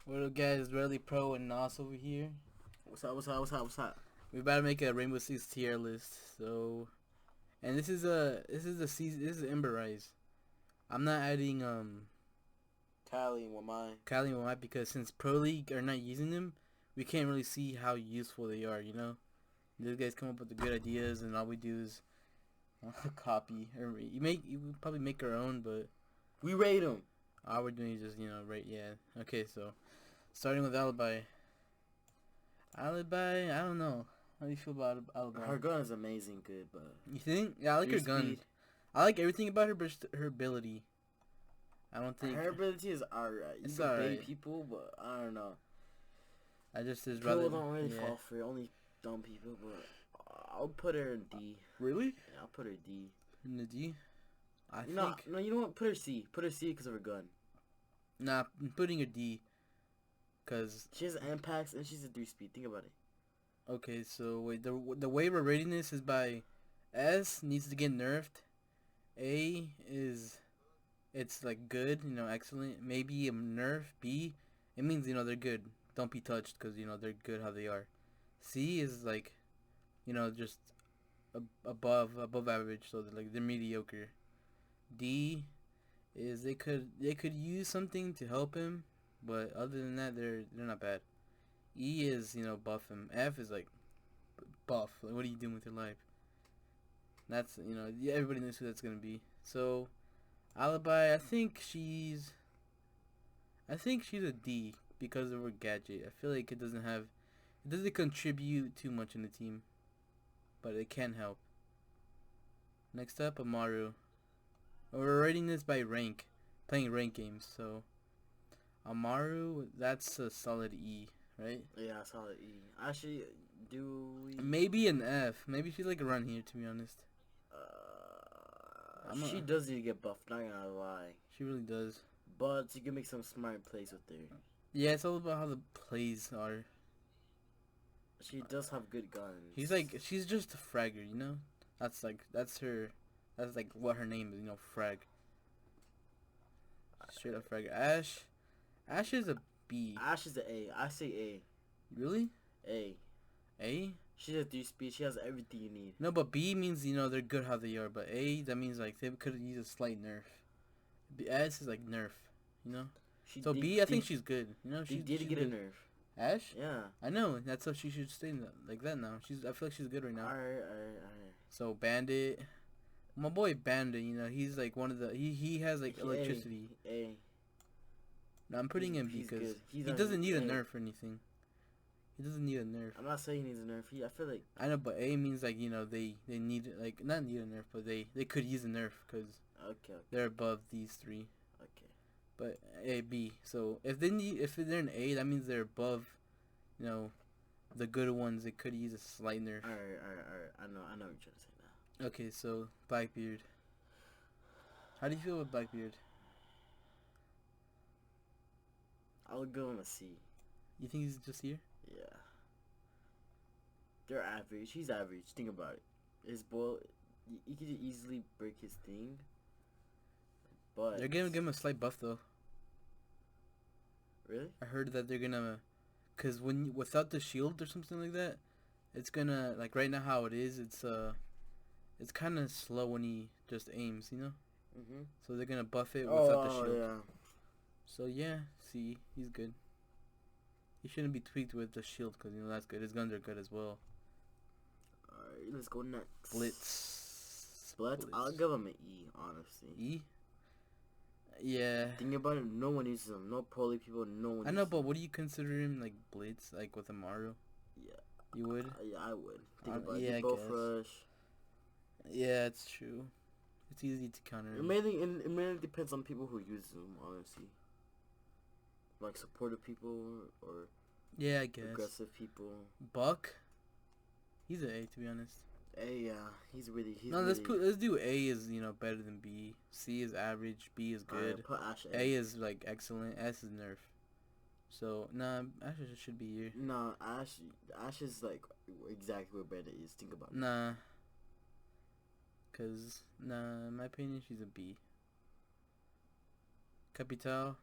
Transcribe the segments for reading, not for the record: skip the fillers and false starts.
What up, guys? RedElitePro and Nos over here. What's up? What's up? What's up? What's up? We're about to make a Rainbow Six tier list. So, and this is the season. This is Ember Rise. I'm not adding Cali and Wamai. Kali and White because since Pro League are not using them, we can't really see how useful they are. You know, these guys come up with the good ideas, and all we do is copy. Or you probably make our own, but We rate them. all we're doing is just right. Yeah. Okay. So, starting with Alibi. Alibi, I don't know. How do you feel about Alibi? Her gun is amazing, good, but You think? Yeah, I like her gun. speed. I like everything about her, but just her ability. I don't think. Her ability is alright. You It's can bait alright. people, but I don't know. I just is People rather. don't really yeah. fall for it. Only dumb people, but I'll put her in D. Really? Yeah, I'll put her D. In the D. I No, think. no, you know what? Put her C. Put her C because of her gun. Nah, I'm putting her D. Cause She has impacts and she's a 3-speed. Think about it. okay, so wait, the way we're rating this is by S needs to get nerfed. A is it's like good, excellent. Maybe a nerf. B, it means they're good. Don't be touched because they're good how they are. C is like, just above average, so they're mediocre. D is they could use something to help him, but other than that they're not bad. E is buff him. F is like buff. Like what are you doing with your life? That's yeah, everybody knows who that's gonna be. So Alibi, I think she's a D because of her gadget. I feel like it doesn't contribute too much in the team, but it can help. Next up, Amaru. We're rating this by rank, playing rank games. So Amaru, that's a solid E, right? Yeah, solid E. Actually, do we? Maybe an F. Maybe she's like around here, to be honest. She does need to get buffed. Not gonna lie. She really does. But you can make some smart plays with her. Yeah, it's all about how the plays are. She does have good guns. She's just a fragger, you know? That's like what her name is, frag. Straight up fragger. Ash is a B. Ash is a A. I say A. Really? A. A? She's a 3-speed. She has everything you need. No, but B means, they're good how they are. But A, that means, like, they could use a slight nerf. S is, like, nerf, So B, I think she's good. She did she's get good. a nerf. Ash? Yeah. I know. That's how she should stay like that now. I feel like she's good right now. Alright. So, Bandit. My boy Bandit, he's, like, one of the... He has, like, electricity. A. No, I'm putting him he's because good. he doesn't need a nerf or anything. He doesn't need a nerf. I'm not saying he needs a nerf. I feel like... I know, but A means, like, they need, like, not need a nerf, but they could use a nerf because Okay. they're above these three. Okay. But A, B. So if they're an A, that means they're above, the good ones. They could use a slight nerf. Alright. I know what you're trying to say now. Okay, so Blackbeard. How do you feel with Blackbeard? I'll give him a C. You think he's just here? Yeah. They're average. He's average. Think about it. His ball, he could easily break his thing. But They're gonna give him a slight buff though. really? I heard that they're gonna, cause without the shield or something like that, it's gonna, like, right now how it is, it's kind of slow when he just aims, Mhm. So they're gonna buff it without the shield. Yeah. So yeah, see, he's good. He shouldn't be tweaked with the shield because that's good. His guns are good as well. Alright, let's go next. Blitz. I'll give him an E, honestly. E. Yeah. Think about it. No one uses him. No poly people. No one. I know, uses but him. what do you consider him, like, Blitz, like with Amaru? Yeah. You would? Yeah, I would. Think about yeah, it. I Both guess. rush. Yeah, it's true. It's easy to counter It him. mainly depends on people who use them, honestly. Like supportive people or Yeah, I guess. aggressive people. Buck. He's an A, to be honest. A, yeah, he's really. Let's do A is better than B. C is average. B is good. Alright, put Ash A is like excellent. S is nerf. So nah, Ash should be here. No, Ash is like exactly where Beta is. Think about it. Nah. Cause in my opinion, she's a B. Capital.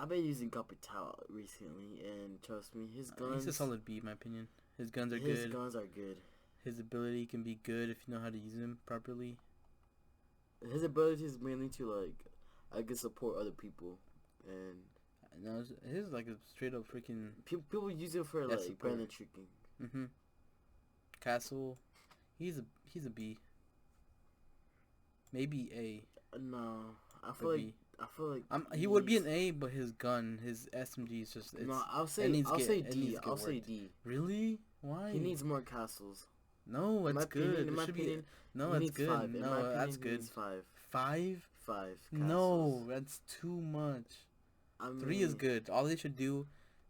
I've been using Capital recently, and trust me, his guns. He's a solid B, in my opinion. His guns are good. His guns are good. His ability can be good if you know how to use them properly. His ability is mainly to like, I guess, support other people, and no, his like a straight up freaking. People use it for like bandit tricking. Castle, he's a B. Maybe A. No, I feel like he would be an A, but his gun, his SMG is just. No, I'll say D. I'll say D. Really? Why? He needs more castles. No, it's good. In my opinion, no, it's good. No, that's good. 5. 5? 5 castles. No, that's too much. 3 is good. All they should do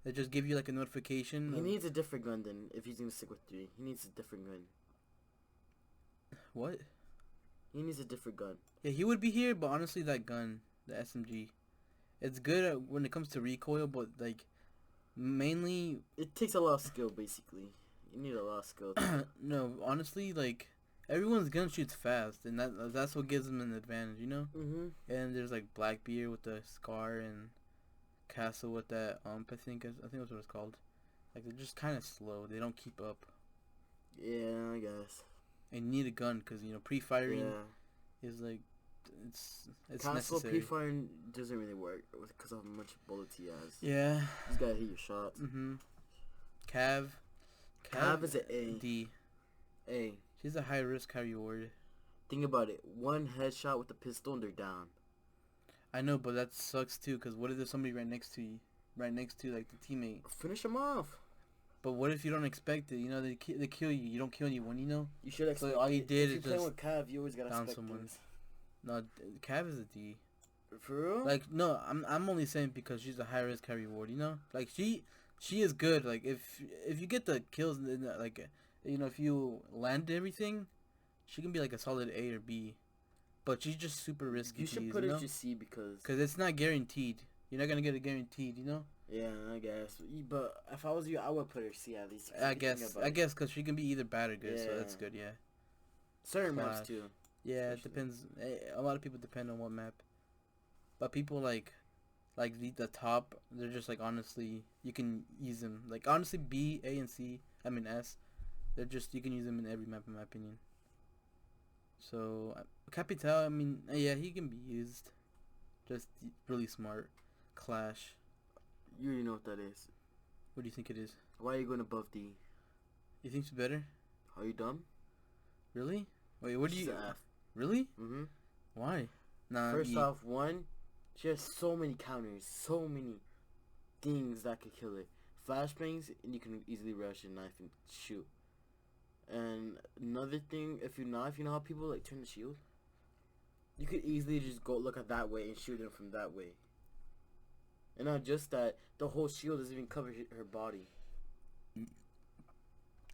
is just give you like a notification. He needs a different gun then, if he's gonna stick with 3. He needs a different gun. What? He needs a different gun. Yeah, he would be here, but honestly, that gun, the SMG, it's good when it comes to recoil, but like, mainly... It takes a lot of skill, basically. You need a lot of skill. No, honestly, like, everyone's gun shoots fast, and that's what gives them an advantage, you know? And there's like Blackbeard with the Scar, and Castle with that, I think that's what it's called. Like, they're just kind of slow. They don't keep up. Yeah, I guess. And you need a gun, because, you know, pre-firing is like, it's Castle necessary. pre-firing doesn't really work because of how much bullets he has. Yeah. He's gotta hit your shots. Cav is an A. D. A. She's a high risk, high reward. Think about it. One headshot with a pistol and they're down. I know, but that sucks too, because what if there's somebody right next to you? Right next to, like, the teammate? Finish him off. But what if you don't expect it? You know, they kill you. You don't kill anyone, you know? You should expect all you did is just... If you're playing with Cav, you always gotta down expect someone. things. No, Cav is a D. For real? Like, no, I'm only saying because she's a high risk, high reward, you know? Like, she is good. Like, if you get the kills, like, you know, if you land everything, she can be like a solid A or B. But she's just super risky. You should put it to C because it's not guaranteed. You're not gonna get it guaranteed, you know? Yeah, I guess. But if I was you, I would put her C at least. I guess because she can be either bad or good, so that's good. Yeah. Certain maps too. Yeah, it depends. A lot of people depend on what map. But people like the top, they're just like, honestly, you can use them. Like, honestly, B, A, and C, I mean S, they're just, you can use them in every map in my opinion. So, Capital, I mean, yeah, he can be used. Just really smart. Clash. You already know what that is. What do you think it is? Why are you going above D? You think it's better? Are you dumb? Really? Wait, what do you... F. Really? Mm-hmm. Why? Nah, First off, one, she has so many counters, so many things that could kill her. Flashbangs, and you can easily rush a knife and shoot. And another thing, if you know how people like turn the shield, you could easily just go look at that way and shoot them from that way. And not just that, the whole shield doesn't even cover her body.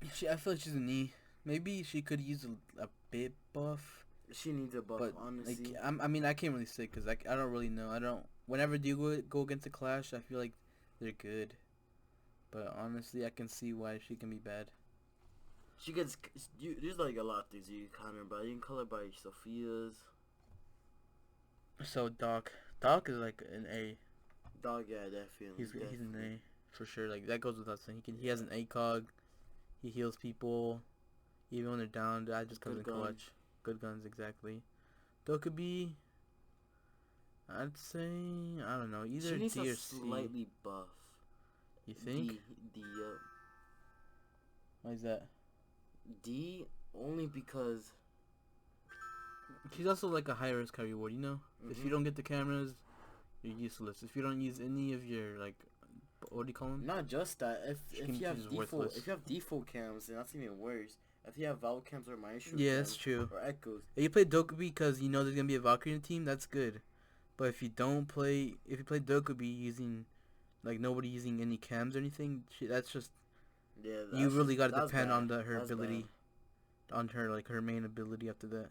I feel like she's an E. Maybe she could use a bit buff. She needs a buff, but, honestly. Like, I mean, I can't really say because I don't really know. Whenever you go against a clash, I feel like they're good. But honestly, I can see why she can be bad. She gets... There's like a lot of things you can counter by. You can call her by Sophia's. So, Doc. Doc is like an A. Dog, yeah, definitely. He's an A for sure. Like, that goes without saying. He has an ACOG. He heals people. Even when they're down, that just comes in clutch. Good guns, exactly. Dokubi, I'd say, I don't know, either D or C. She needs a slightly buff. You think? D. Why is that? D only because she's also like a high risk, high reward. You know, if you don't get the cameras, you're useless. If you don't use any of your like, what do you call them? Not just that. If you have default cams, then that's even worse. If you have Valve cams or Maestro that's true. Or Echoes. If you play Dokubi because you know there's gonna be a Valkyrie in the team, that's good. But if you play Dokubi using, like, nobody using any cams or anything, that's just... Yeah, you really gotta depend on her ability. Bad. On her, like, her main ability after that.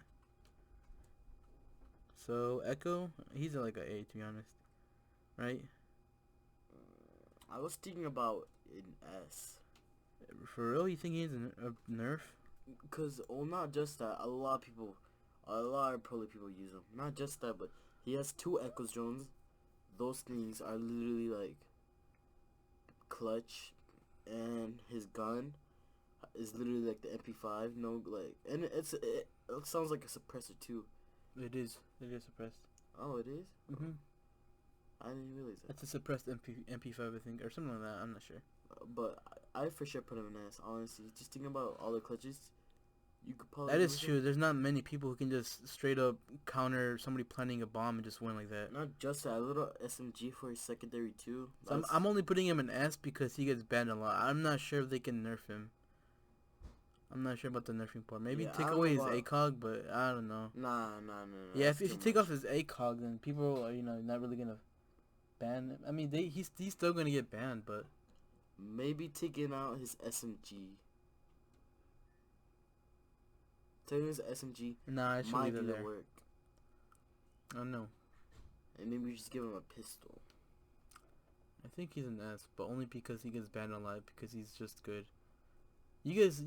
So, Echo, he's like a A, to be honest. Right? I was thinking about an S. For real? You think he's a nerf? Because, not just that, a lot of probably people use him. Not just that, but he has 2 Echo drones, those things are literally like clutch, and his gun is literally like the MP5. No, like, and it sounds like a suppressor too. It is. It is suppressed. Oh, it is. Mm-hmm. I didn't realize that. It's a suppressed MP5, I think, or something like that. I'm not sure. But I for sure put him in S. Honestly, just thinking about all the clutches, you could probably. That is true. There's not many people who can just straight up counter somebody planting a bomb and just win like that. Not just that, a little SMG for his secondary too. So I'm only putting him in S because he gets banned a lot. I'm not sure if they can nerf him. I'm not sure about the nerfing part. Maybe take away his ACOG, but I don't know. Nah. Yeah, if you take off his ACOG, then people are, not really gonna ban him. I mean, he's still gonna get banned, but maybe taking out his SMG. Taking his SMG nah, it should might be be the there. work. I don't know. And maybe just give him a pistol. I think he's an S, but only because he gets banned a lot because he's just good. You guys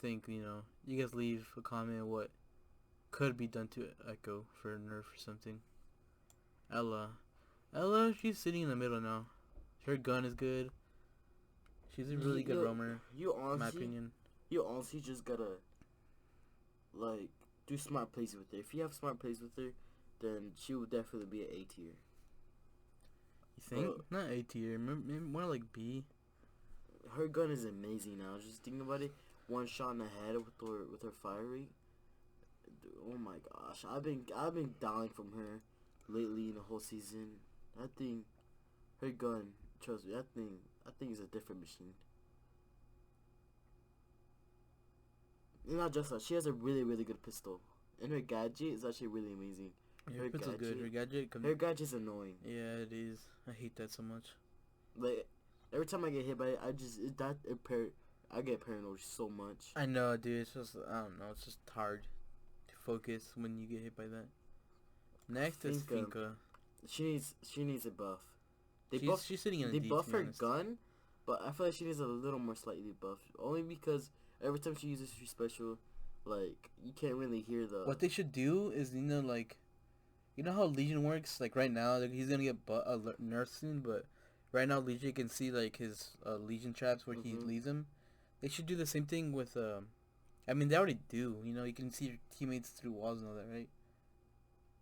think, you guys leave a comment what could be done to Echo for a nerf or something. Ella, she's sitting in the middle now. Her gun is good. She's a really good roamer, in my opinion. You honestly just gotta, like, do smart plays with her. If you have smart plays with her, then she will definitely be an A tier. You think? Not A tier, maybe more like B. Her gun is amazing now. Just thinking about it, one shot in the head with her fire rate. Oh my gosh, I've been dying from her lately in the whole season. That thing, her gun, trust me, that thing is a different machine. And not just that, she has a really, really good pistol, and her gadget is actually really amazing. Yeah, her pistol's good. Her gadget's annoying. Yeah, it is. I hate that so much. Like, every time I get hit by it, I get paranoid so much. I know, dude. It's just, I don't know. It's just hard to focus when you get hit by that. Next is Finka. She needs a buff. She's sitting in a D. They buff her honest. gun, but I feel like she needs a little more slightly buff. Only because every time she uses her special, like, you can't really hear the. What they should do is, like, you know how Legion works? Like, right now, like, he's gonna get nerfed soon, but right now, Legion can see, like, his Legion traps where he leads them. They should do the same thing with, I mean, they already do. You can see your teammates through walls and all that, right?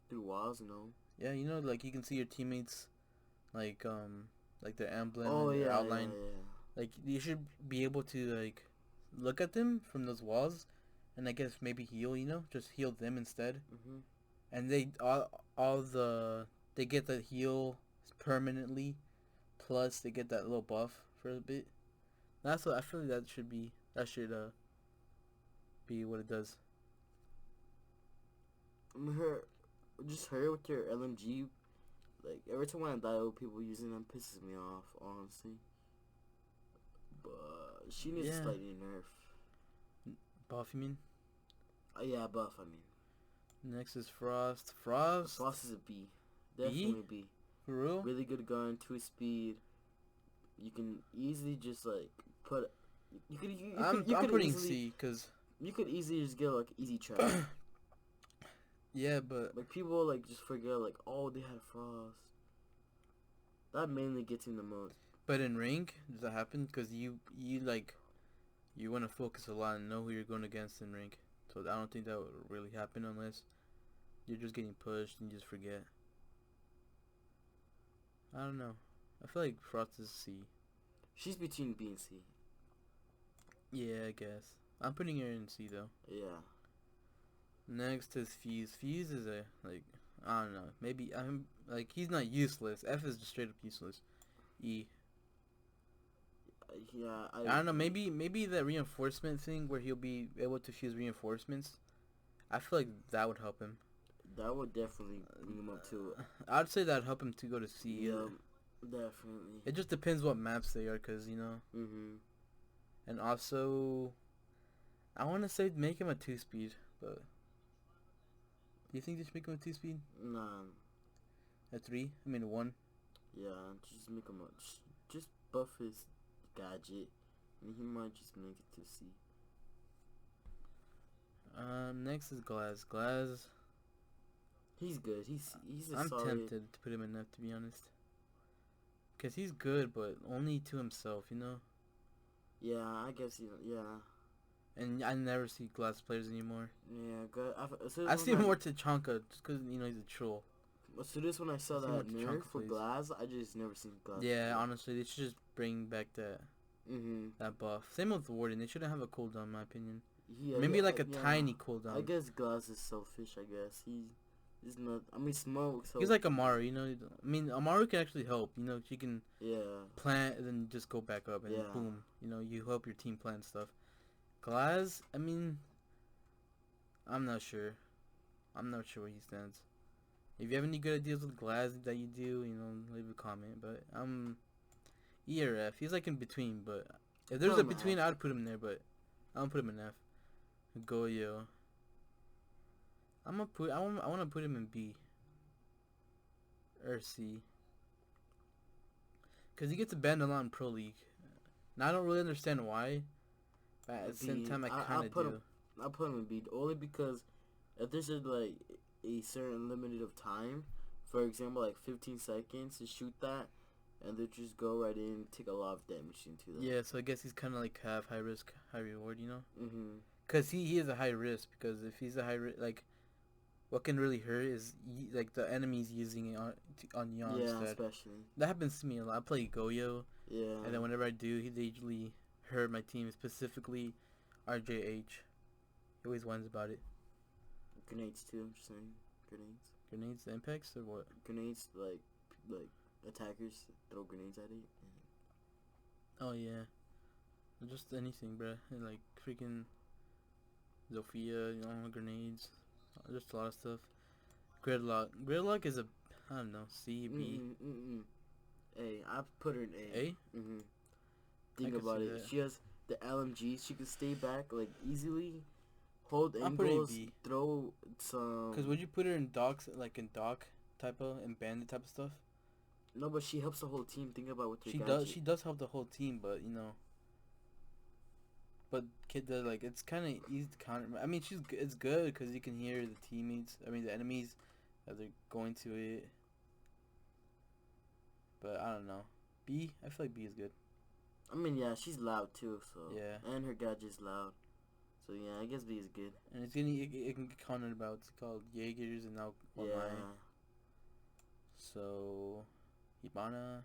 Through walls, no. Yeah, like, you can see your teammates, like their emblem and their outline. Yeah. Like, you should be able to, like, look at them from those walls, and I guess maybe heal, just heal them instead. And they they get the heal permanently, plus they get that little buff for a bit. That's what I feel like that should be what it does. Her with her LMG, like, every time I die with people using them pisses me off, honestly. But she needs a slightly nerf. Buff, you mean? Yeah, buff, I mean. Next is Frost. Frost is a B. Definitely B. For real? Really good gun, 2 speed. You can easily just, like, put. I'm putting C because you could easily just get, like, easy trap. Yeah, but like, people, like, just forget, like, oh, they had Frost. That mainly gets him the most. But in rank, does that happen? Because you want to focus a lot and know who you're going against in rank. So I don't think that would really happen unless you're just getting pushed and you just forget. I don't know. I feel like Frost is C. She's between B and C. Yeah, I guess. I'm putting her in C though. Yeah. Next is Fuse. Fuse is I don't know. Maybe he's not useless. F is just straight up useless. E. Yeah. I don't know. Maybe that reinforcement thing where he'll be able to fuse reinforcements. I feel like that would help him. That would definitely bring him up too. I'd say that'd help him to go to C. Yeah, definitely. It just depends what maps they are, cause And also, I want to say make him a 2-speed, but do you think they should make him a 2-speed? Nah. A 3? I mean a 1. Yeah, just make him just buff his gadget, and he might just make it to C. Next is Glass. Glass. He's good. He's a I'm solid. tempted to put him in F, to be honest. Because he's good, but only to himself, you know? Yeah, I guess yeah. And I never see glass players anymore. Yeah, good. I see more Tachanka just because, you know, he's a troll. As soon as when I saw I see more that nerf Tachanka for plays. Glass, I just never seen Glass. Yeah, honestly, they should just bring back that buff. Same with Warden. They shouldn't have a cooldown, in my opinion. Yeah, Maybe like a yeah. tiny cooldown. I guess Glass is selfish. I guess he's not. I mean, Smoke. So he's like Amaru, you know. I mean, Amaru can actually help. You know, she can plant and then just go back up and boom. You know, you help your team plant stuff. Glass, I mean, I'm not sure. I'm not sure where he stands. If you have any good ideas with Glass that you do, you know, leave a comment. But E or F. He's like in between, but if there's a between, I'd put him there. But I don't put him in F. Goyo. I want to put him in B or C. Cause he gets banned a lot in Pro League. Now I don't really understand why, but at the same time I kind of do. I'll put him in B only because if there's like a certain limited of time, for example, like 15 seconds to shoot that, and they just go right in and take a lot of damage into that. Yeah, so I guess he's kind of like half high risk, high reward, you know? Cause he is a high risk, because if he's a high risk, like, what can really hurt is like the enemies using it on Yon instead. Yeah, especially. That happens to me a lot. I play Goyo. Yeah. And then whenever I do, they usually hurt my team, specifically RJH. He always whines about it. Grenades too, I'm just saying. Grenades. Grenades, the impacts, or what? Grenades, like attackers throw grenades at it. Oh yeah. Just anything, bruh. And like freaking Zofia, you know, grenades. Just a lot of stuff. Gridlock. Gridlock is I don't know, C, B. A. I put her in A. A? Think about it. She has the LMG. She can stay back like easily. Hold angles. Throw some. Cause would you put her in docks, like in dock type of and bandit type of stuff? No, but she helps the whole team. Think about what she does help the whole team, but you know. But like it's kind of easy to counter. I mean, it's good because you can hear the teammates. I mean, the enemies as they're going to it. But I don't know. B, I feel like B is good. I mean, yeah, she's loud too. So yeah, and her gadget's loud. So yeah, I guess B is good. And it can get countered about what's called Jaegers and now online. Yeah. So, Hibana's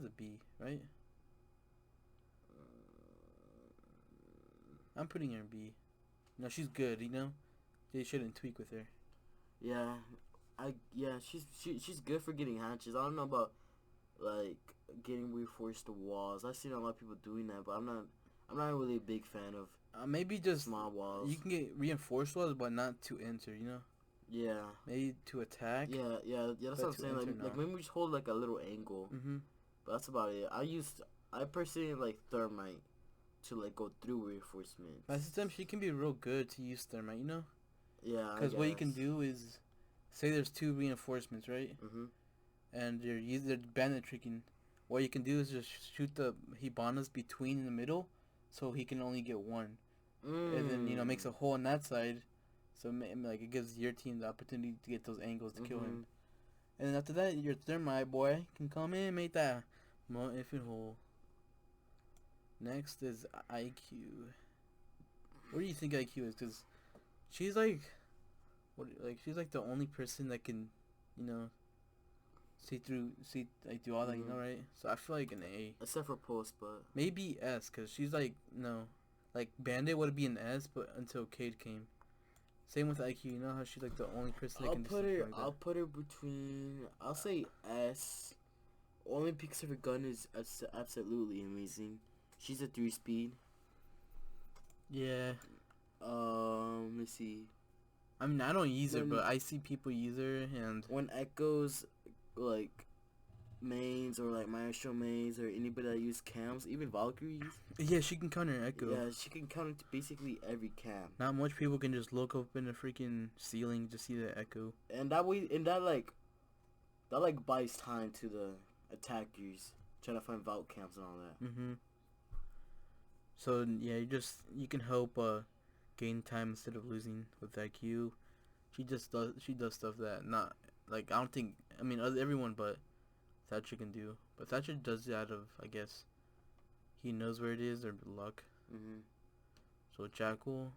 a B, right? I'm putting her in B. No, she's good, you know? They shouldn't tweak with her. Yeah. She's good for getting hatches. I don't know about like getting reinforced walls. I've seen a lot of people doing that, but I'm not really a big fan of maybe just small walls. You can get reinforced walls, but not to enter, you know? Yeah. Maybe to attack. Yeah. That's what I'm saying. Like maybe we just hold like a little angle. But that's about it. I personally like Thermite to like go through reinforcement. By system, she can be real good to use Thermite, you know? Yeah. Because what you can do is, say there's 2 reinforcements, right? And they're bandit tricking. What you can do is just shoot the Hibanas between in the middle, so he can only get 1. And then, you know, makes a hole on that side. So, like, it gives your team the opportunity to get those angles to kill him. And then after that, your Thermite boy can come in and make that more effing hole. Next is IQ. What do you think IQ is? Because she's like... she's like the only person that can, you know, do all that, you know, right? So I feel like an A. Except for Pulse, but... Maybe S, because she's like, no. Like, Bandit would be an S, but until Cade came. Same with IQ, you know how she's like the only person that can do something like that? I'll put her between, I'll say S. Only because her gun is absolutely amazing. She's a 3-speed. Yeah. Let me see. I mean, I don't use her, but I see people use her, and... When Echoes, like, mains, or, like, Maestro mains, or anybody that use cams, even Valkyries... Yeah, she can counter Echo. Yeah, she can counter basically every cam. Not much people can just look up in the freaking ceiling to see the Echo. And that buys time to the attackers, trying to find Valk camps and all that. So, yeah, you can help, gain time instead of losing with IQ. She does stuff that not like I don't think I mean everyone but Thatcher can do. But Thatcher does it out of I guess he knows where it is or luck. Mhm. So Jackal.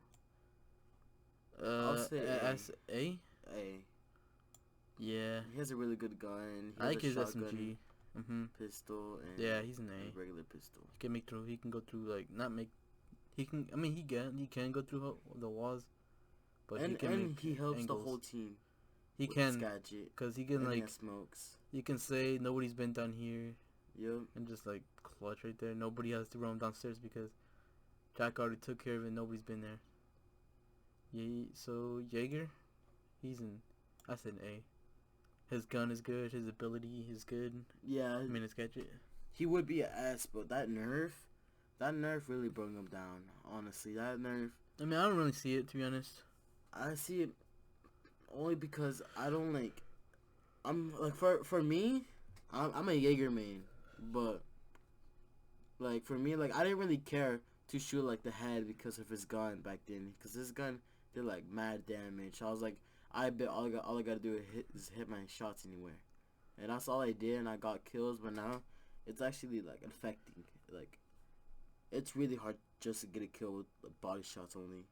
I'll say S A. A. Yeah. He has a really good gun. He I has like a his shotgun, SMG. pistol, and Yeah, he's an a A. regular pistol. He can make through. He can go through like not make. He can. I mean, he can go through the walls, but he can make he helps angles. the whole team. He with can his gadget, because he can and he like has smokes. you can say nobody's been down here Yep. and just like clutch right there. Nobody has to roam downstairs because Jack already took care of it. Nobody's been there. Yeah. So Jaeger, he's an. I said an A. His gun is good. His ability is good. Yeah. I mean his gadget. He would be an S, but that nerf really brought him down. Honestly, that nerf. I mean I don't really see it to be honest. I see it only because I don't like. I'm like for me, I'm a Jaeger main, but like for me, like I didn't really care to shoot like the head because of his gun back then, because his gun did like mad damage. I was like, I bet all I gotta do is hit my shots anywhere, and that's all I did, and I got kills. But now, it's actually like affecting. Like, it's really hard just to get a kill with body shots only.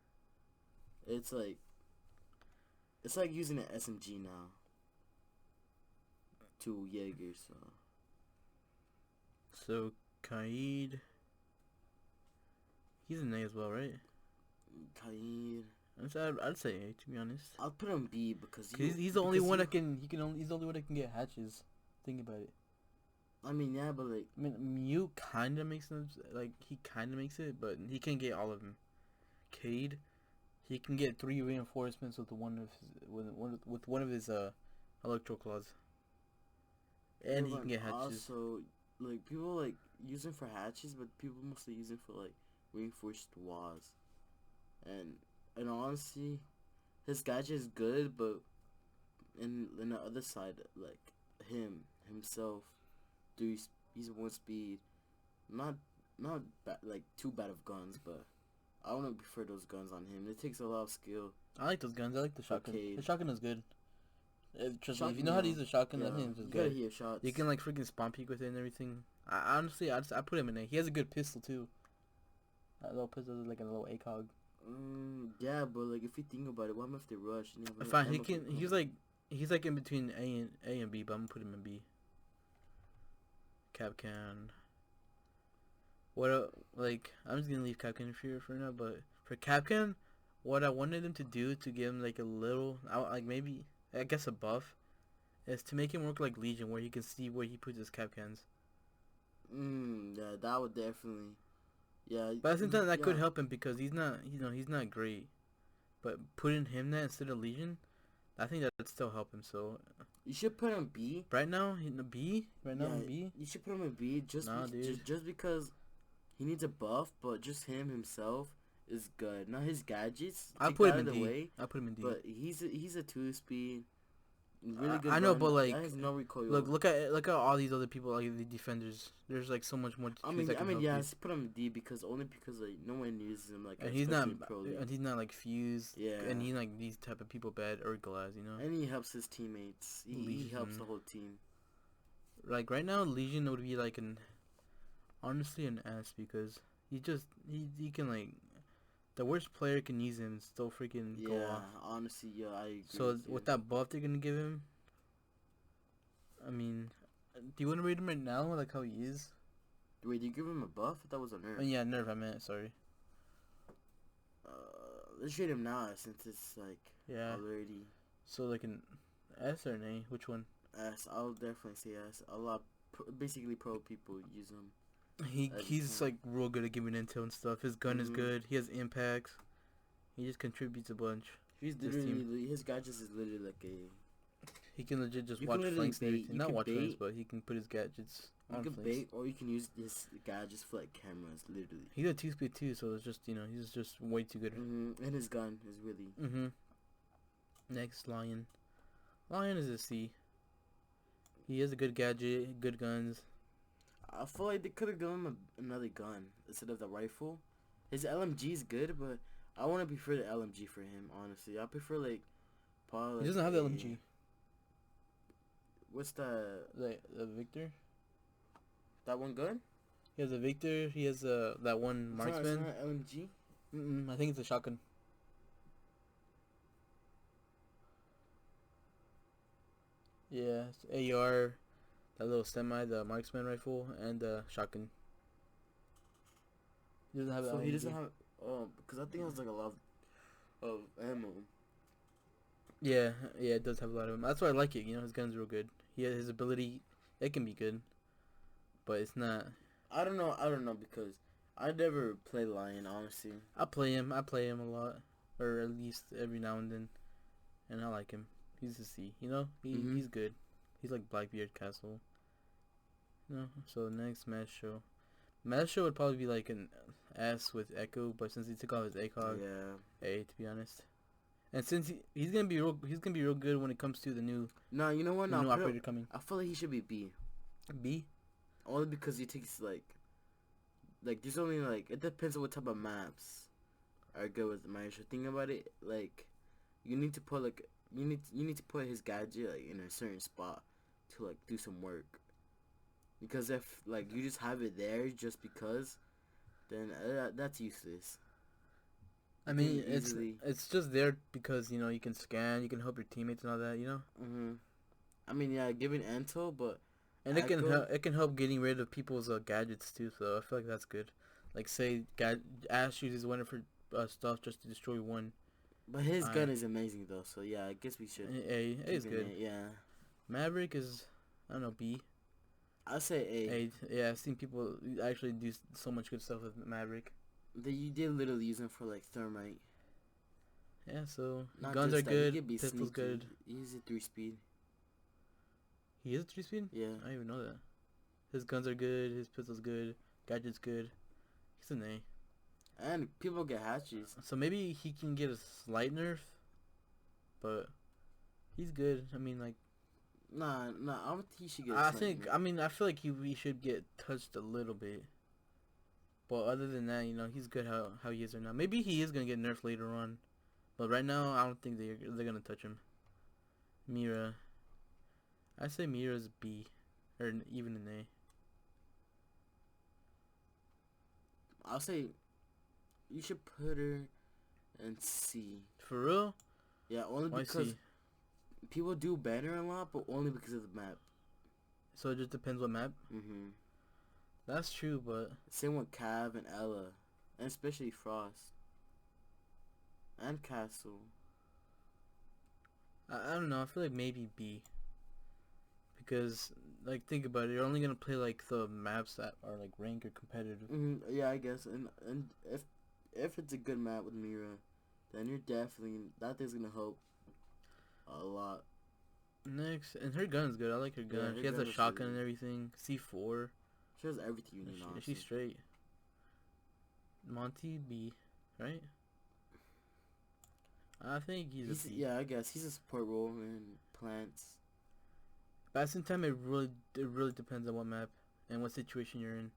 It's like using an SMG now to Jaeger. So Kaid, he's an A as well, right? Kaid, I'd say A to be honest. I'll put him B because He's the only one that can he's the only one that can get hatches. Think about it. I mean, yeah, but like I mean, Mew kind of makes them like he kind of makes it, but he can't get all of them. Cade, he can get 3 reinforcements with one of his electro claws, and he can get hatches. Also, like people like use him for hatches, but people mostly use him for like reinforced walls. And honestly, his gadget is good, but in the other side, like himself, he's 1 speed, not like too bad of guns, but I want to prefer those guns on him. It takes a lot of skill. I like those guns. I like the shotgun. Okay. The shotgun is good. Trust me, if you Shotgun, know how to use a shotgun, yeah, I think it's just you gotta good. hear shots. You can like freaking spawn peek with it and everything. Honestly, I put him in A. He has a good pistol too. That little pistol is like a little ACOG. Yeah, but like if you think about it, what if they rush? Fine, he can. He's like in between A and B, but I'm gonna put him in B. Capcan. Like I'm just gonna leave Capcan here for now, but for Capcan, what I wanted him to do to give him like a little, like maybe I guess a buff, is to make him work like Legion, where he can see where he puts his Capcans. Yeah, that would definitely. Yeah. But at the same time, that could help him because he's not great. But putting him there instead of Legion, I think that would still help him. So you should put him B. Right now, in B. You should put him in B just because he needs a buff, but just himself is good. Now his gadgets. I put him in D. I put him in D. But he's a 2 speed. Really good. I know, but like, that has no recoil. look at all these other people, like the defenders. There's like so much more. I mean, yeah, I put him in D because like no one uses him like. And he's not like fused. Yeah. And he's like these type of people bad or glass, you know. And he helps his teammates. He helps the whole team. Like right now, Legion would be like honestly an S because he can like. The worst player can use him and still freaking go off. Yeah, honestly, yeah, I agree. So with that buff they're gonna give him, I mean, do you want to rate him right now, like how he is? Wait, do you give him a buff? That was a nerf. Yeah, nerf. I meant sorry. Let's rate him now since it's like already. So like an S or an A? Which one? S. I'll definitely say S. A lot, basically pro people use him. He's like real good at giving intel and stuff. His gun is good. He has impacts. He just contributes a bunch. He's literally his gadgets is literally like a. He can legit just watch flanks and everything. Not watch flanks, but he can put his gadgets on flanks. You can bait, or you can use his gadgets for like cameras, literally. He's a 2-speed too, so it's just he's just way too good. And his gun is really. Next, Lion. Lion is a C. He has a good gadget, good guns. I feel like they could have given him another gun instead of the rifle. His LMG is good, but I want to prefer the LMG for him, honestly. I prefer, like, Probably He like doesn't have the A. LMG. What's that? The Victor. That one gun? He has a Victor. He has that one marksman. It's not LMG. I think it's a shotgun. Yeah, it's AR, that little semi, the marksman rifle, and the shotgun. He doesn't have So an he LMG. doesn't have. Because I think it has like a lot of ammo. Yeah, it does have a lot of them. That's why I like it. You know, his gun's real good. His ability, it can be good, but it's not. I don't know because I never play Lion, honestly. I play him a lot, or at least every now and then, and I like him. He's a C. You know, he's good. He's like Blackbeard Castle. No, so next match show. Match show would probably be like an S with Echo, but since he took off his ACOG, A to be honest. And since he's gonna be real good when it comes to the new. No, you know what? New operator coming. I feel like he should be B. B. Only because he takes like there's only like it depends on what type of maps are good with the Mario. Thing about it, like you need to put you need to put his gadget like in a certain spot to like do some work. Because if like you just have it there just because, then that's useless. I mean, it's just there because you know you can scan, you can help your teammates and all that, you know. I mean, yeah, giving intel, but and it can help getting rid of people's gadgets too. So I feel like that's good. Like say, Ash uses one for stuff just to destroy one. But his gun is amazing though, so yeah, I guess we should. A is good. Yeah. Maverick is, I don't know, B. I'll say A. Yeah, I've seen people actually do so much good stuff with Maverick. You did literally use him for like thermite. Yeah, so guns are good, pistols good. He's a 3-speed. He is a 3-speed? Yeah. I didn't even know that. His guns are good, his pistol's good, gadget's good. He's an A. And people get hatches. So maybe he can get a slight nerf, but he's good. I mean, like. Nah, I don't think he should get I feel like he should get touched a little bit. But other than that, you know, he's good how he is right now. Maybe he is going to get nerfed later on. But right now, I don't think they're going to touch him. Mira. I say Mira's B. Or even an A. I'll say you should put her in C. For real? Yeah, only because people do better a lot, but only because of the map. So it just depends what map? That's true, but... Same with Cav and Ella. And especially Frost. And Castle. I don't know. I feel like maybe B. Because, like, think about it. You're only going to play, like, the maps that are, like, ranked or competitive. Yeah, I guess. And if it's a good map with Mira, then you're definitely... That thing's going to help a lot. Next. And her gun's good. I like her gun. She has a shotgun and everything. C4. She has everything you need, honestly. She's straight. Monty, B. Right? I think he's a B. Yeah, I guess. He's a support role in plants. But at the same time, it really depends on what map and what situation you're in.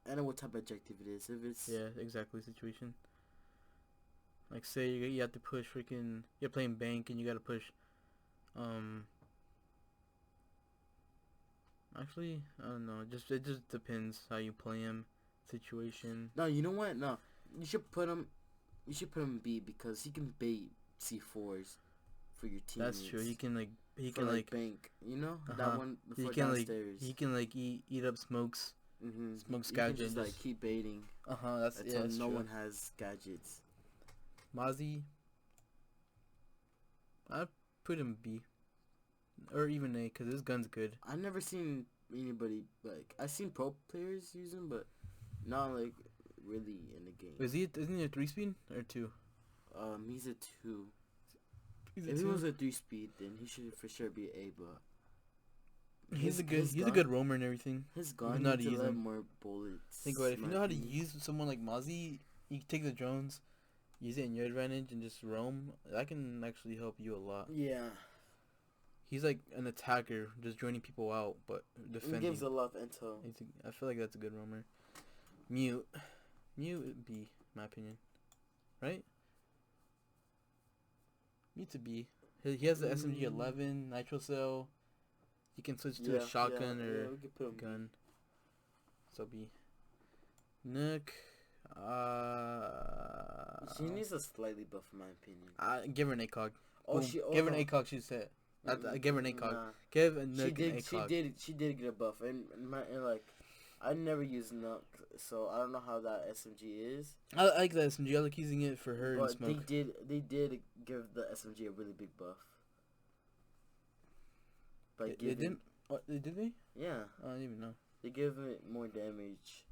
And what type of objective it is. If it's... Yeah, exactly, situation. Like, say you have to push freaking... You're playing bank and you gotta push... Actually, I don't know. It just depends how you play him, situation. No, you know what? No, you should put him. You should put him B because he can bait C4s for your team. That's true. He can bank. You know that one before downstairs. He can eat up smokes. Smokes gadgets. You can just keep baiting. That's no true. one has gadgets. Mozzie. I'd put him B. Or even A, because his gun's good. I've never seen anybody, I've seen pro players use him, but not, really in the game. Isn't he a 3-speed or 2? He's a 2. If he was a 3-speed, then he should for sure be A, but... He's a good roamer and everything. His gun needs to let more bullets. Think about it. If you know how to use someone like Mozzie, you can take the drones, use it in your advantage, and just roam. That can actually help you a lot. Yeah. He's like an attacker, just joining people out, but defending. He gives a lot of intel. I feel like that's a good roamer. Mute B, in my opinion. Right? Mute's a B. He has the SMG-11 nitro cell. He can switch to a shotgun or we could put him gun. So B. Nook. She needs a slightly buff, in my opinion. Give her an ACOG. Oh, Boom. Give her an ACOG. She's set. Give her an ACOG. Nah. Give a Nook an ACOG. She did get a buff, and like, I never used Nook, so I don't know how that SMG is. I like the SMG. I like using it for her and But smoke. they did give the SMG a really big buff. By They didn't. What, did they? Yeah. I don't even know. They give it more damage.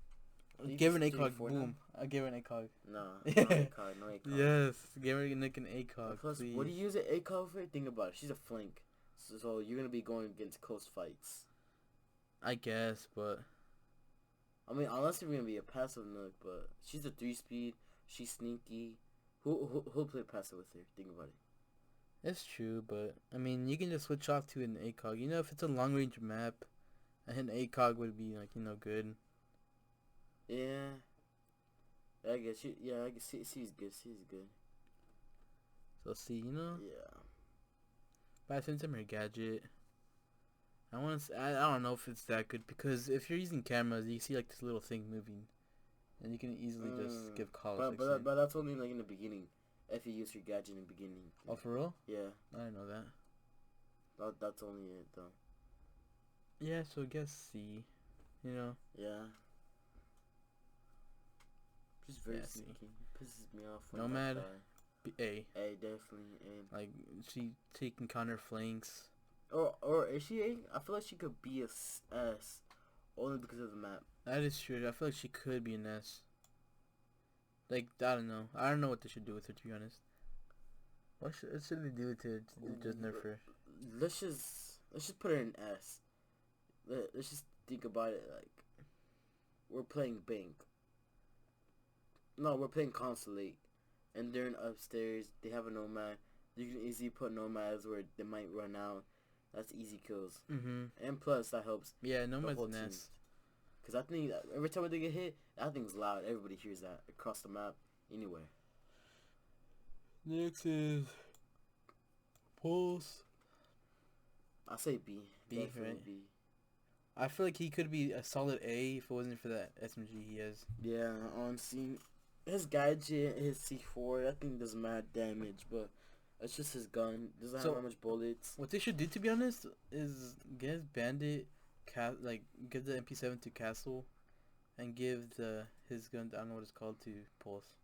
Give her an ACOG. Boom. I give her an ACOG. No ACOG, no ACOG. Yes. Give her an ACOG. Plus, please. what do you use an ACOG for? Think about it. She's a flank. So you're going to be going against close fights. I guess, but... I mean, unless you're going to be a passive Nook, but she's a 3-speed. She's sneaky. Who'll play passive with her? Think about it. It's true, but... I mean, you can just switch off to an ACOG. You know, if it's a long-range map, an ACOG would be, like, you know, good. Yeah. I guess I guess she's good. She's good. So see, you know. Yeah. But I sent him her gadget. I don't know if it's that good because if you're using cameras, you see like this little thing moving, and you can easily just give calls. But that's only like in the beginning. If you use your gadget in the beginning. Oh, for real? Yeah. I didn't know that. That's only it though. Yeah. So I guess C. You know. Yeah. Just very sneaky. Pisses me off. Nomad. A. A, definitely A. Like she can counter flanks. Or is she A? I feel like she could be a S, only because of the map. That is true. I feel like she could be an S. Like I don't know. I don't know what they should do with her, to be honest. What should they do to just nerf her? Let's just put her in S. Let's just think about it like we're playing Bank. No, we're playing Constellate. And they're in upstairs. They have a Nomad. You can easily put Nomads where they might run out. That's easy kills. And plus, that helps. Yeah, Nomad's an S. Because I think that every time they get hit, that thing's loud. Everybody hears that across the map, anywhere. Next is Pulse. I say B. B, right? B. I feel like he could be a solid A if it wasn't for that SMG he has. Yeah, honestly. His gadget, his C4, that thing does mad damage, but it's just his gun. Doesn't have that much bullets. What they should do, to be honest, is get his bandit, give the MP7 to Castle, and give his gun, I don't know what it's called, to Pulse.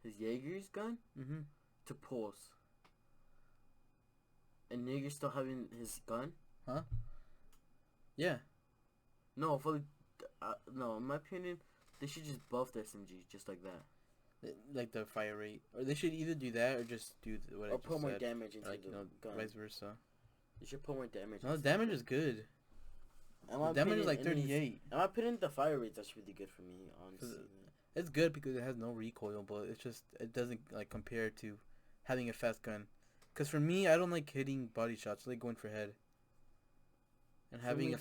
His Jaeger's gun? To Pulse. And Jaeger's still having his gun? Huh? Yeah. No, no, in my opinion, they should just buff the SMG just like that. Like the fire rate. Or they should either do that or just do what I just said. Or put more damage into the gun. Vice versa. They should put more damage. No, damage is good. The damage is like 38. In my opinion, the fire rate's actually really good for me, honestly. It's good because it has no recoil, but it doesn't like compare to having a fast gun. Because for me, I don't like hitting body shots. I like going for head. And having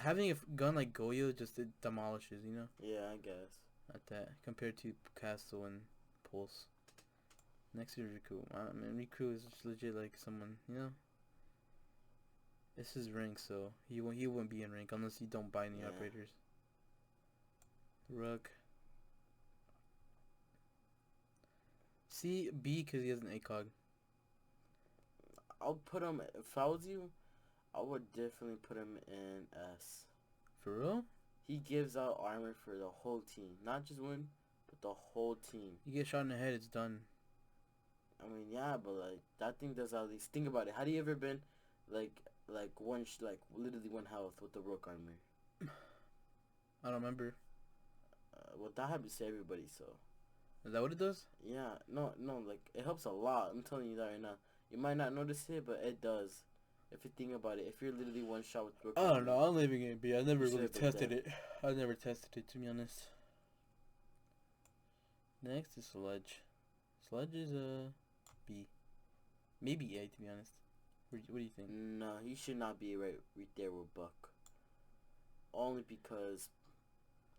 having a gun like Goyo just it demolishes, you know? Yeah, I guess. At that, compared to Castle and Pulse. Next is Riku. I mean, Riku is just legit like someone, you know? This is rank, so he wouldn't be in rank unless you don't buy any operators. Rook. C, B, because he has an ACOG. I'll put him, if I was you, I would definitely put him in S. For real? He gives out armor for the whole team. Not just one, but the whole team. You get shot in the head, it's done. I mean, yeah, but like, that thing does at least. Think about it. Have you ever been, like literally one health with the Rook armor? I don't remember. Well, that happens to everybody, so. Is that what it does? Yeah, no, like, it helps a lot. I'm telling you that right now. You might not notice it, but it does. If you think about it, if you're literally one shot with Rook. I don't know. I'm leaving it be. I never really tested it. I never tested it, to be honest. Next is Sledge. Sledge is a B. Maybe A, to be honest. What do you think? No, he should not be right there with Buck. Only because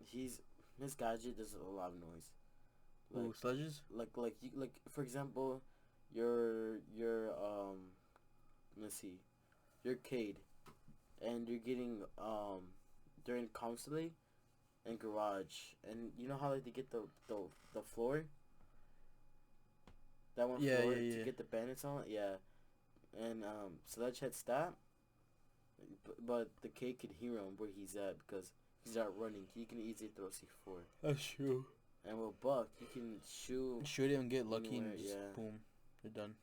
his gadget does a lot of noise. Like, Sledges? Like for example, let's see, you're Cade, and you're getting during console and garage, and you know how like they get the floor, that one Yeah, floor yeah, to yeah. get the bandits on, yeah, and Sledge had stat, but the Cade could hear him where he's at because he's out running. He can easily throw C4, That's true. and with Buck, he can shoot Shoot it and get lucky anywhere. and just Yeah, boom, they're done.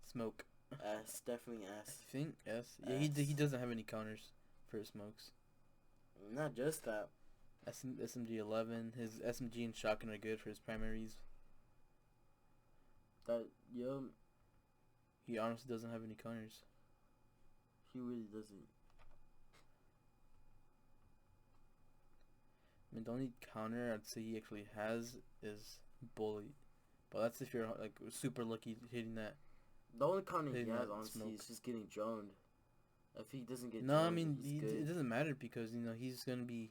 Smoke. S, definitely I S. think S. Yeah, he doesn't have any counters for his smokes. Not just that. SMG 11. His SMG and shotgun are good for his primaries. That He honestly doesn't have any counters. he really doesn't. I mean, the only counter I'd say he actually has is bully, but that's if you're like super lucky hitting that. The only counter he Hitting has, that honestly, smoke. is just getting droned. If he doesn't get No, I droned, mean he's good. it doesn't matter because he's gonna be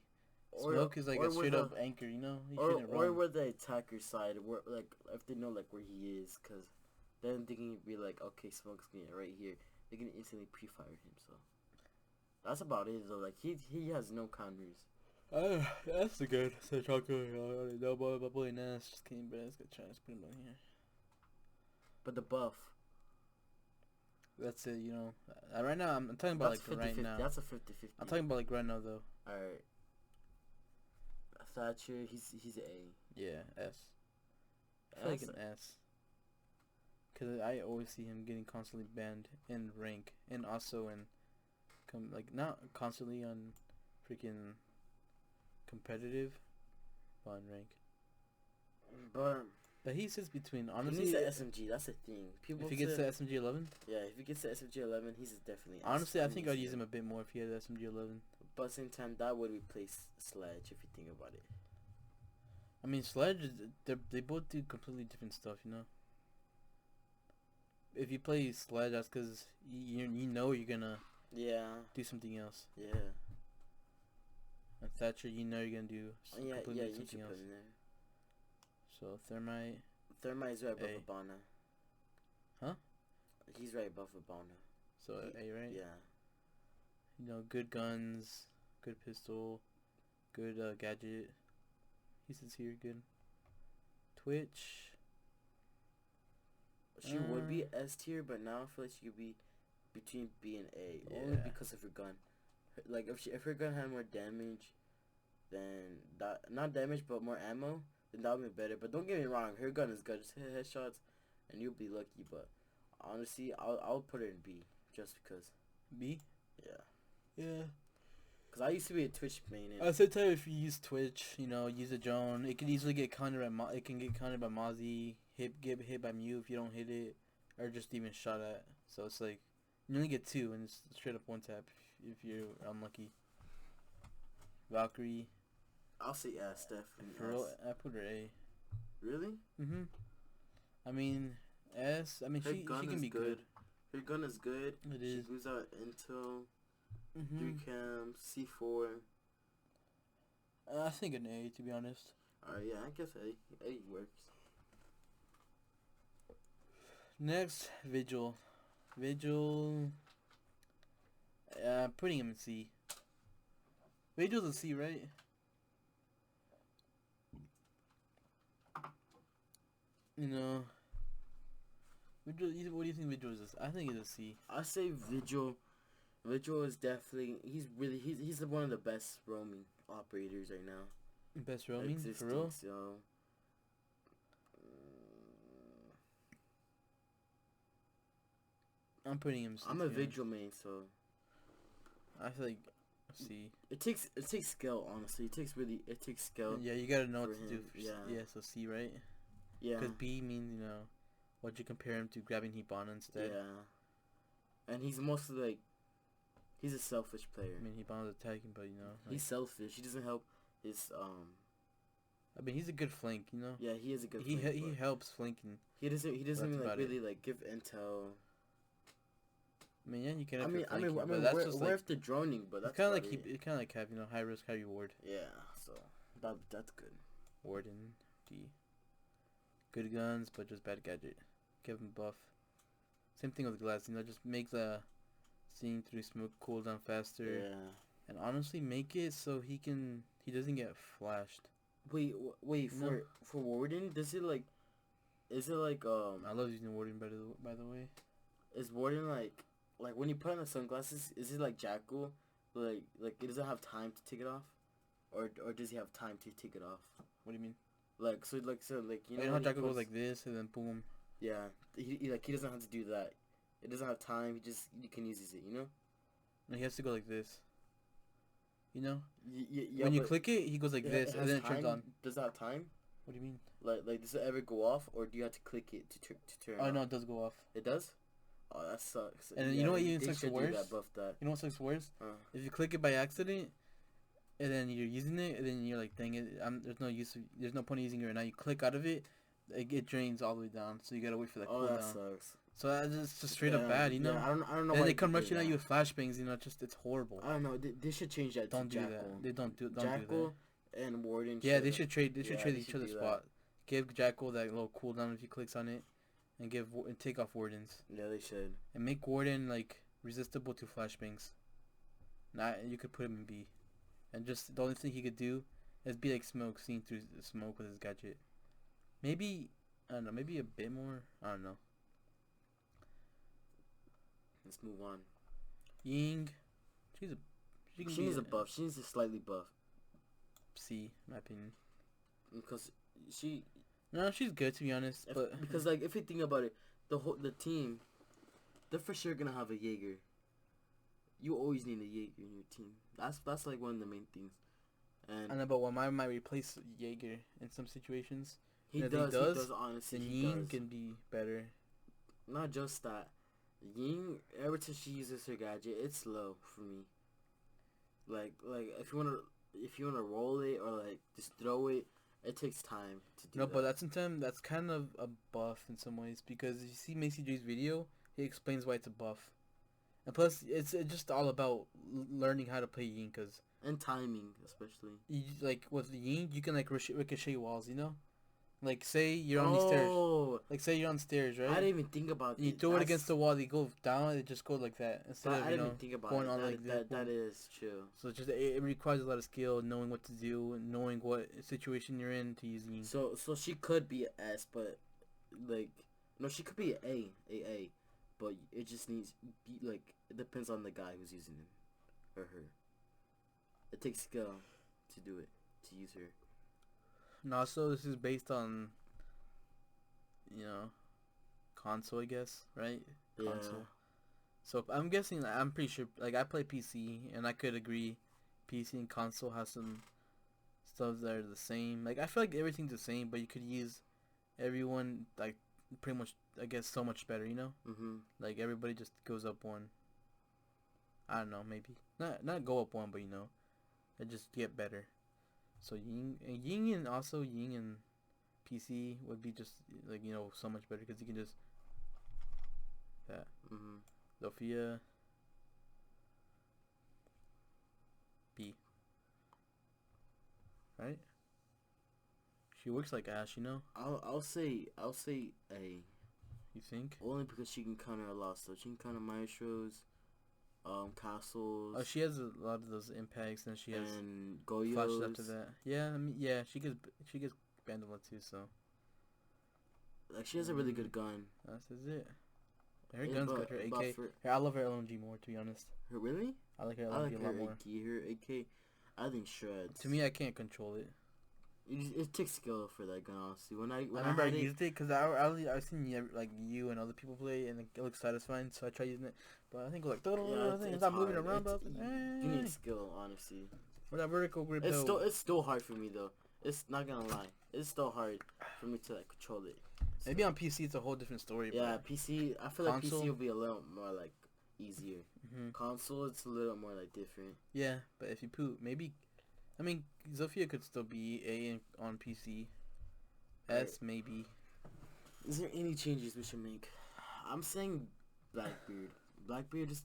Or- smoke is like or a with straight the- up anchor. He Or shouldn't run. where the attacker side, where like if they know like where he is, cause then they can be like, okay, Smoke's getting right here. They can instantly pre-fire him. So that's about it though. Like he has no counters. That's the good. So chocolate, no boy, but boy, Nash just came back. Let's go try to put him on here. But the buff, That's it. Right now I'm talking about that's like right 50-50. now. That's a 50-50. I'm talking about like right now though. All right. Thatcher, he's A. Yeah, S. I feel like an S. Cause I always see him getting constantly banned in rank and also in, not constantly on, freaking, competitive, but on rank. But he sits between he honestly. needs the SMG. That's the thing. People If he gets the SMG 11, yeah, if he gets the SMG 11, he's definitely. honestly I think I'd use him a bit more if he had the SMG 11. But at the same time, that would replace Sledge if you think about it. I mean, Sledge, they both do completely different stuff, If you play Sledge, that's because you know you're gonna do something else. Yeah. And Thatcher, you know you're gonna do You completely should something put else. in there. So Thermite, Thermite is right above A. Abana. Huh? He's right above Abana. so A, right? Yeah. Good guns, good pistol, good gadget. He sits here, good. Twitch. She would be S tier, but now I feel like she could be between B and A, only Yeah. because of her gun. Like if her gun had more damage, then not damage but more ammo, then that would be better. But don't get me wrong, her gun is good. Just hit headshots, and you'll be lucky. But honestly, I'll put her in B just because. B? Yeah. Yeah. Cause I used to be a Twitch main. At the same time, if you use Twitch, use a drone, it can easily get countered it can get countered by Mozzie, get hit by Mew if you don't hit it, or just even shot at. So it's like, you only get 2, and it's straight up 1 tap if you're unlucky. Valkyrie. I'll say S, definitely. For real, S. I put her A. Really? Mm-hmm. I mean, S. I mean, Her she gun can is be good. Her gun is good. It is. She moves out intel, 3 Mm-hmm. cam, C4. I think an A, to be honest. Alright, yeah, I guess A works. Next, Vigil. Putting him in C. Vigil's a C, right? Vigil. What do you think Vigil is? I think it's a C. I say Vigil. Vigil is definitely he's one of the best roaming operators right now. Best roaming for existing, real. So I'm putting him C. I'm a Vigil main, so I feel like C. it takes skill. Honestly, it takes skill. Yeah, you gotta know what for to do. him, yeah. Yeah, so C, right? Yeah. Because B means what you compare him to grabbing Hibana instead. Yeah. And he's mostly like, he's a selfish player. I mean, Hibana's attacking, but He's selfish. He doesn't help his I mean, he's a good flank, Yeah, he is a good. He flank, he but helps flanking. He doesn't That's like about really like give intel. I mean, yeah, you can. I mean, but that's just we're like after droning, but that's kind of about like it. it kind of like have high risk, high reward. Yeah, so that's good. Warden D. good guns, but just bad gadget. Give him buff. Same thing with glass. Just make the seeing through smoke cool down faster. Yeah. And honestly, make it so he doesn't get flashed. Wait. For Warden, does it like? Is it like I love using Warden by the way. Is Warden like when you put on the sunglasses? Is it like Jackal? Like it doesn't have time to take it off, or does he have time to take it off? What do you mean? You know how Jackal goes like this and then boom. Yeah, he doesn't have to do that. It doesn't have time. You can use it. No, he has to go like this. Yeah, when you click it, he goes like this, and then it turns on. Does that have time? What do you mean? Like does it ever go off, or do you have to click it to turn? Oh on? No, it does go off. It does. Oh, that sucks. And then you know what even sucks worse? That. You know what sucks worse? If you click it by accident, and then you're using it, and then you're like, dang it, there's no point in using it right now. You click out of it, it drains all the way down, so you gotta wait for that cooldown. Oh, that sucks. So that's just straight up bad, Yeah, I don't know. And they come rushing at you with flashbangs, it's horrible. I don't know. They should change that. Don't to do Jackal. that. They don't do Jackal and Warden. Yeah, they should trade. They should trade each other's do spot. Give Jackal that little cooldown if he clicks on it, and take off Wardens. Yeah, they should. And make Warden resistible to flashbangs. You could put him in B, and just the only thing he could do is be like Smoke, seeing through the smoke with his gadget. Maybe I don't know. Maybe a bit more. I don't know. Let's move on. Ying, she needs a buff. She needs a slightly buff. C, in my opinion. Because she's good to be honest. Because if you think about it, the team, they're for sure gonna have a Jaeger. You always need a Jaeger in your team. That's like one of the main things. And I know, but one might replace Jaeger in some situations. He does. Honestly, then Ying can be better. Not just that. Ying, every time she uses her gadget, it's slow for me. Like if you wanna roll it or just throw it, it takes time to do. No, but that's kind of a buff in some ways, because you see Macy J's video, he explains why it's a buff, and plus it's just all about learning how to play Ying, and timing especially. With Ying, you can ricochet walls, say you're on these stairs. Say you're on stairs, right? I didn't even think about that. You throw it against the wall, they go down, it just goes like that. Instead of, I didn't even think about going it. on like that. That is true. So it requires a lot of skill, knowing what to do, and knowing what situation you're in to use Ying. So she could be an S, but no, she could be an A, but it just needs it depends on the guy who's using it or her. It takes skill to do it, to use her. And also, this is based on, console, I guess, right? Yeah. Console. So I'm guessing, I'm pretty sure, I play PC, and I could agree, PC and console have some stuff that are the same. I feel like everything's the same, but you could use everyone, pretty much, I guess, so much better, Mm-hmm. Everybody just goes up one. I don't know, maybe. Not go up one, but, it just get better. So Ying and PC would be just so much better, because you can just that. Mm-hmm. Sophia B. Right? She works like Ash, I'll say A. You think? Only because she can counter a lot, so she can counter maestros, castles. Oh, she has a lot of those impacts, and she has Goyos. flashes after that. Yeah, she gets Bandula too, so. She has a really good gun. That's it. Her gun's good. Her AK. I love her LMG more, to be honest. Her really? I like her LMG a lot more. Her AK, I think shreds. To me, I can't control it. It takes skill for that gun, honestly. When I remember I used it because I've seen you and other people play, and it looks satisfying, so I tried using it. But I think it's not moving around. You need skill, honestly. For that vertical grip, it's still hard for me though. It's not gonna lie. It's still hard for me to control it. So, maybe on PC it's a whole different story. Yeah, PC. I feel like PC will be a little more easier. Mm-hmm. Console, it's a little more different. Yeah, but if you put Zofia could still be A on PC. S maybe. Is there any changes we should make? I'm saying Blackbeard. Blackbeard is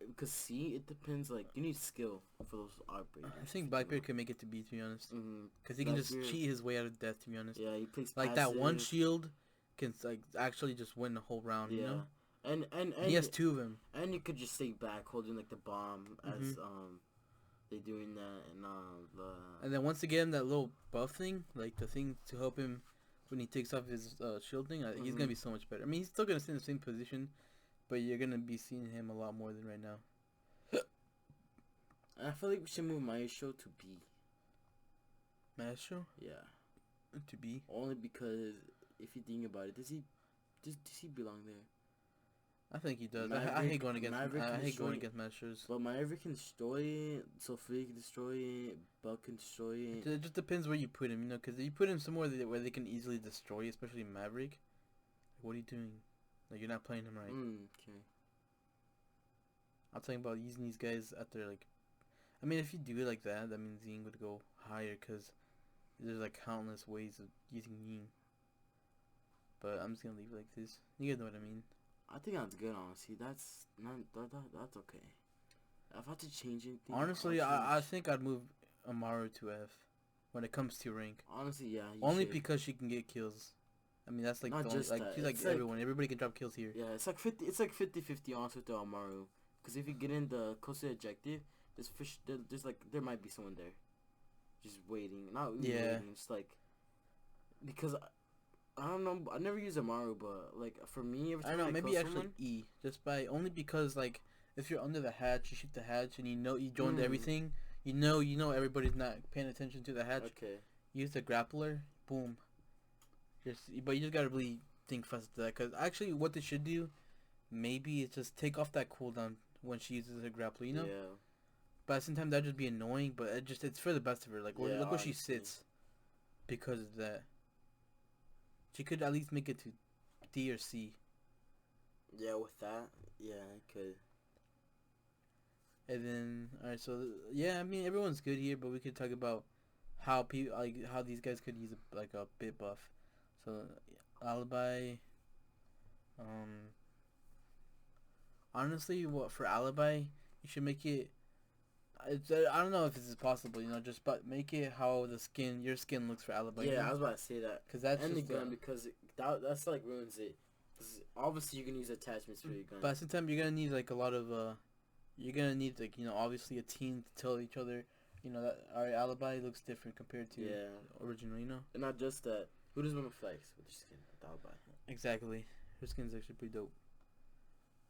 because C, it depends. Like you need skill for those outbreakers. I think Blackbeard could make it to B, to be honest, because he can just Blackbeard- cheat his way out of death. To be honest, Yeah, he plays like passive. that one shield can like actually just win the whole round. Yeah, You know, and he has two of them. and you could just stay back holding like the bomb as they doing that And then once again that little buff thing, like the thing to help him when he takes off his shield thing, he's gonna be so much better. I mean, he's still gonna stay in the same position, but you're gonna be seeing him a lot more than right now. I feel like we should move Maestro to B. Maestro? Yeah. To B? Only because if you think about it, does he belong there? I think he does. Maverick, I hate going against. I hate going it. against Maestros. But Maverick can destroy it. Sophia can destroy it. Buck can destroy it. It just depends where you put him, you know, because you put him somewhere where they can easily destroy, especially Maverick. What are you doing? Like you're not playing him right. Okay. I'm talking about using these guys at their like. I mean, if you do it like that, that means Ying would go higher because there's like countless ways of using Ying. But I'm just gonna leave it like this. You guys know what I mean. I think that's good, honestly. That's okay. If I had to change anything, Honestly, I think I'd move Amaru to F when it comes to rank. Honestly, yeah. Only should. because she can get kills. I mean, that's like Not the only, just like that. she's like It's like- everyone. Everybody can drop kills here. Yeah, it's like 50. It's like 50-50 honestly with the Amaru. Because if you get in the close to the objective, there's like there might be someone there, just waiting. Not even waiting, just like because I don't know. I never use Amaru, but like for me, every time I don't know. Maybe kill actually someone, E, just by only because like if you're under the hatch, you shoot the hatch, and you know you joined everything. You know everybody's not paying attention to the hatch. Okay. Use the grappler. Boom. But you just gotta really think fast to that. Cause actually, what they should do, maybe is just take off that cooldown when she uses her grappler. You know. Yeah. But sometimes that'd just be annoying. But it's for the best of her. Like look where she sits, because of that. She could at least make it to D or C. Yeah, with that, yeah, I could. And then, alright, so yeah, I mean everyone's good here, but we could talk about how people how these guys could use a bit buff. So Alibi, honestly, what for Alibi, you should make it. I don't know if this is possible, you know, just but make it how your skin looks for Alibi. Yeah, you know? I was about to say that. Cause that's and just the gun because that's like ruins it. 'Cause obviously you're gonna use attachments for your gun. But at the same time, you're gonna need like a lot of you're gonna need like obviously a team to tell each other, that our Alibi looks different compared to original, And not just that. Who doesn't want to flex with their skin? With Alibi. Exactly. Her skin's actually pretty dope.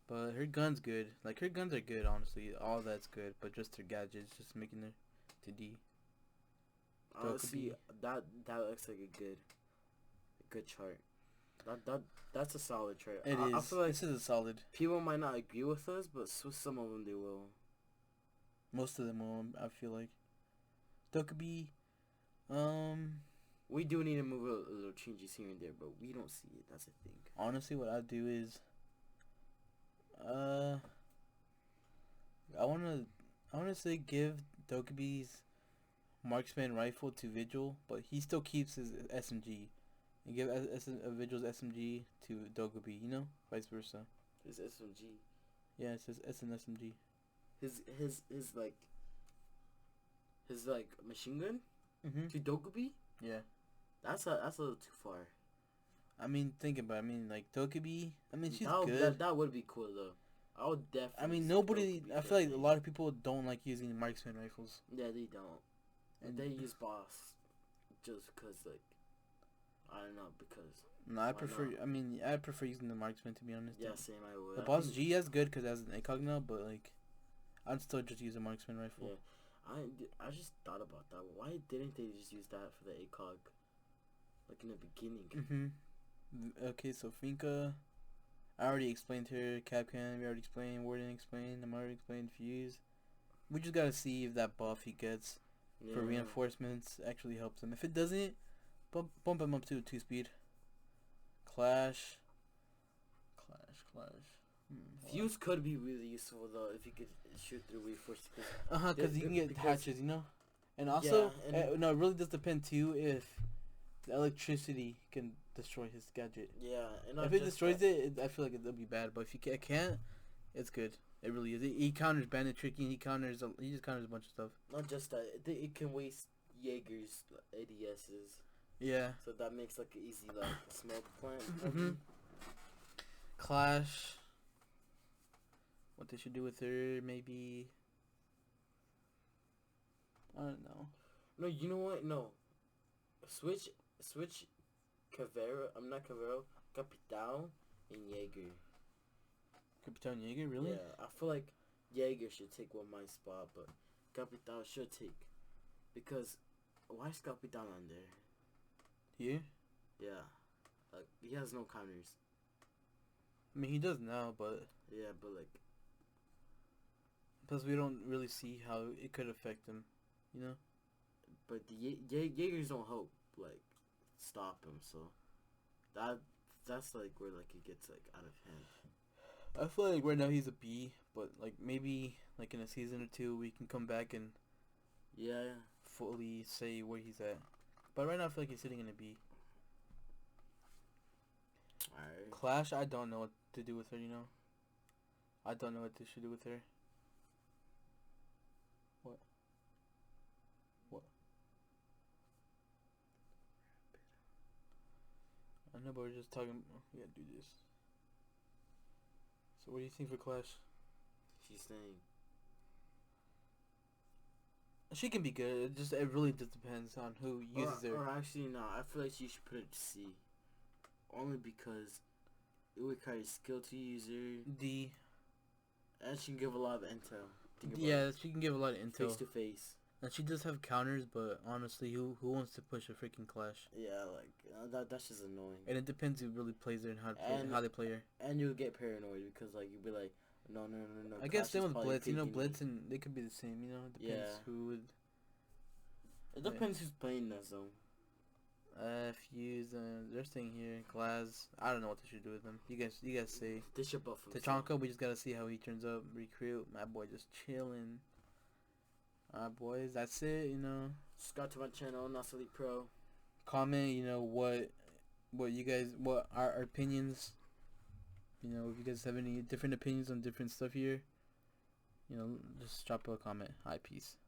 But her gun's good. Like her guns are good, honestly. All that's good, but just her gadgets, just making her to D. Honestly, that looks like a good chart. That's a solid chart. It is. I feel like this is a solid. people might not agree with us, but with some of them they will. Most of them will. I feel like. Dokkaebi, We do need to move a little changes here and there, but we don't see it. That's a thing. honestly, what I do is, I wanna say give Dokkaebi's marksman rifle to Vigil, but he still keeps his SMG, and give Vigil's SMG to Dokkaebi. Vice versa. His SMG. Yeah, it says S and SMG. His machine gun to Dokkaebi. Yeah. That's a little too far. I mean, think about it. I mean, like, Dokkaebi, I mean, she's that, good. That would be cool, though. I would definitely... I mean, nobody... I feel like a lot of people don't like using marksman rifles. Yeah, they don't. And they use boss just because, like... I don't know, because... No, I prefer... I mean, I prefer using the marksman, to be honest. Yeah, same, I would. The boss G is good because it has an ACOG now, but, like... I'd still just use a marksman rifle. Yeah. I just thought about that. Why didn't they just use that for the ACOG? Like, in the beginning. Mm-hmm. Okay, so Finka, I already explained her. Capcan, we already explained. Warden explained. Amari explained. Fuse. We just gotta see if that buff he gets for reinforcements actually helps him. If it doesn't, bump him up to 2-speed. Clash. Fuse could be really useful though if you could shoot through reinforcements. Because you can get hatches, And also, no, it really does depend too if the electricity can destroy his gadget. Yeah, and if it destroys it, I feel like it'll be bad. But if it can't, it's good. It really is. He counters bandit tricking. He just counters a bunch of stuff. Not just that, it can waste Jaeger's ADSs. Yeah. So that makes like an easy like smoke plant. Mm-hmm. Clash. What they should do with her, maybe. I don't know. No, you know what? No. Switch Cavero. I'm not Cavero. Capital and Jaeger. Capitan Jaeger, really? Yeah, I feel like Jaeger should take one my spot, but Capital should take. Because why is Capital on there? Here? Yeah. Like, he has no counters. I mean, he does now, but... Yeah, but like... Plus, we don't really see how it could affect him, you know? But the Jaegers don't help, like, stop him, so... That's like where like it gets like out of hand. I feel like right now he's a B, but like maybe like in a season or two we can come back and fully say where he's at. But right now I feel like he's sitting in a B. Alright. Clash, I don't know what to do with her, you know? I don't know what they should do with her. What? I know, but we're just talking. We gotta do this. So, what do you think for Clash? She's saying She can be good. It really just depends on who uses her. Or actually, no. I feel like she should put it to C. Only because it would require skill to use her. D. And she can give a lot of intel. Yeah, she can give a lot of intel. Face to face. And she does have counters, but honestly, who wants to push a freaking Clash? Yeah, like that's just annoying. And it depends who really plays her and how they play her. And you'll get paranoid because like you'll be like, no. I guess same with Blitz. You know, Blitz and they could be the same. You know, it depends who would. It depends who's playing this though. Fuse. They're staying here. Glass. I don't know what they should do with them. You guys say. They should buff him. Tachanka, we just gotta see how he turns up. Recruit. My boy just chilling. Alright, boys. That's it. You know. Subscribe to my channel, NosElitePro. Comment. You know what you guys, what our opinions. You know, if you guys have any different opinions on different stuff here, you know, just drop a comment. Hi, peace.